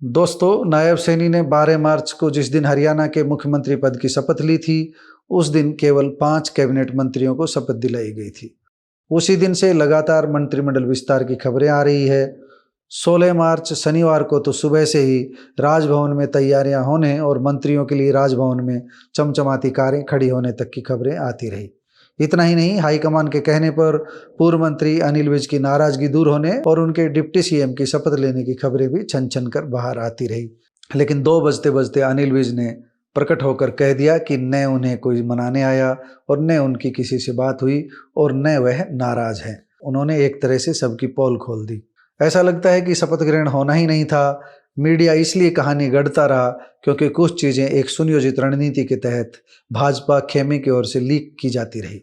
दोस्तों, नायब सैनी ने 12 मार्च को जिस दिन हरियाणा के मुख्यमंत्री पद की शपथ ली थी, उस दिन केवल 5 कैबिनेट मंत्रियों को शपथ दिलाई गई थी। उसी दिन से लगातार मंत्रिमंडल विस्तार की खबरें आ रही है। 16 मार्च शनिवार को तो सुबह से ही राजभवन में तैयारियां होने और मंत्रियों के लिए राजभवन में चमचमाती कारें खड़ी होने तक की खबरें आती रही। इतना ही नहीं, हाईकमान के कहने पर पूर्व मंत्री अनिल विज की नाराजगी दूर होने और उनके डिप्टी सीएम की शपथ लेने की खबरें भी छन छन कर बाहर आती रही। लेकिन 2 बजते बजते अनिल विज ने प्रकट होकर कह दिया कि न उन्हें कोई मनाने आया और न उनकी किसी से बात हुई और न वह नाराज हैं। उन्होंने एक तरह से सबकी पोल खोल दी। ऐसा लगता है कि शपथ ग्रहण होना ही नहीं था। मीडिया इसलिए कहानी गढ़ता रहा क्योंकि कुछ चीजें एक सुनियोजित रणनीति के तहत भाजपा खेमे की ओर से लीक की जाती रही।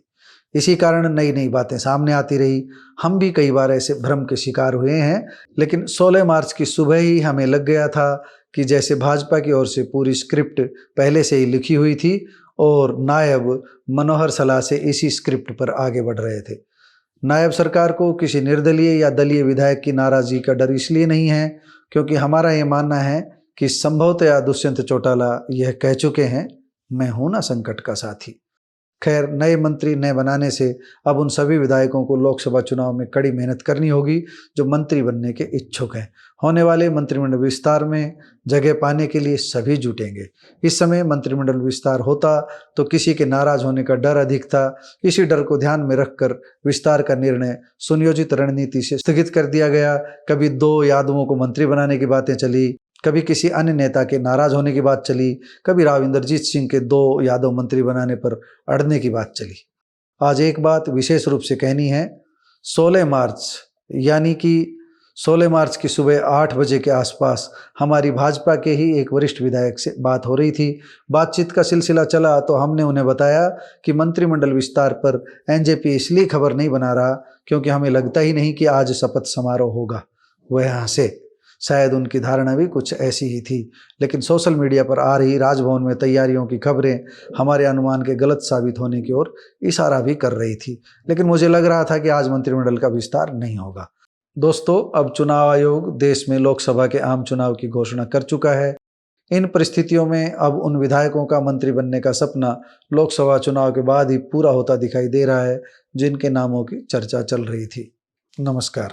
इसी कारण नई नई बातें सामने आती रही। हम भी कई बार ऐसे भ्रम के शिकार हुए हैं, लेकिन 16 मार्च की सुबह ही हमें लग गया था कि जैसे भाजपा की ओर से पूरी स्क्रिप्ट पहले से ही लिखी हुई थी और नायब मनोहर सलाह से इसी स्क्रिप्ट पर आगे बढ़ रहे थे। नायब सरकार को किसी निर्दलीय या दलीय विधायक की नाराजगी का डर इसलिए नहीं है क्योंकि हमारा ये मानना है कि संभवतः दुष्यंत चौटाला यह कह चुके हैं, मैं हूं ना संकट का साथी। खैर, नए मंत्री नए बनाने से अब उन सभी विधायकों को लोकसभा चुनाव में कड़ी मेहनत करनी होगी जो मंत्री बनने के इच्छुक हैं। होने वाले मंत्रिमंडल विस्तार में जगह पाने के लिए सभी जुटेंगे। इस समय मंत्रिमंडल विस्तार होता तो किसी के नाराज होने का डर अधिक था। इसी डर को ध्यान में रखकर विस्तार का निर्णय सुनियोजित रणनीति से स्थगित कर दिया गया। कभी 2 यादवों को मंत्री बनाने की बातें चली, कभी किसी अन्य नेता के नाराज होने की बात चली, कभी राव इंद्रजीत सिंह के 2 यादव मंत्री बनाने पर अड़ने की बात चली। आज एक बात विशेष रूप से कहनी है। 16 मार्च यानी कि 16 मार्च की सुबह 8 बजे के आसपास हमारी भाजपा के ही एक वरिष्ठ विधायक से बात हो रही थी। बातचीत का सिलसिला चला तो हमने उन्हें बताया कि मंत्रिमंडल विस्तार पर एनजेपी इसलिए खबर नहीं बना रहा क्योंकि हमें लगता ही नहीं कि आज शपथ समारोह होगा। वह हंसे। शायद उनकी धारणा भी कुछ ऐसी ही थी, लेकिन सोशल मीडिया पर आ रही राजभवन में तैयारियों की खबरें हमारे अनुमान के गलत साबित होने की ओर इशारा भी कर रही थी। लेकिन मुझे लग रहा था कि आज मंत्रिमंडल का विस्तार नहीं होगा। दोस्तों, अब चुनाव आयोग देश में लोकसभा के आम चुनाव की घोषणा कर चुका है। इन परिस्थितियों में अब उन विधायकों का मंत्री बनने का सपना लोकसभा चुनाव के बाद ही पूरा होता दिखाई दे रहा है जिनके नामों की चर्चा चल रही थी। नमस्कार।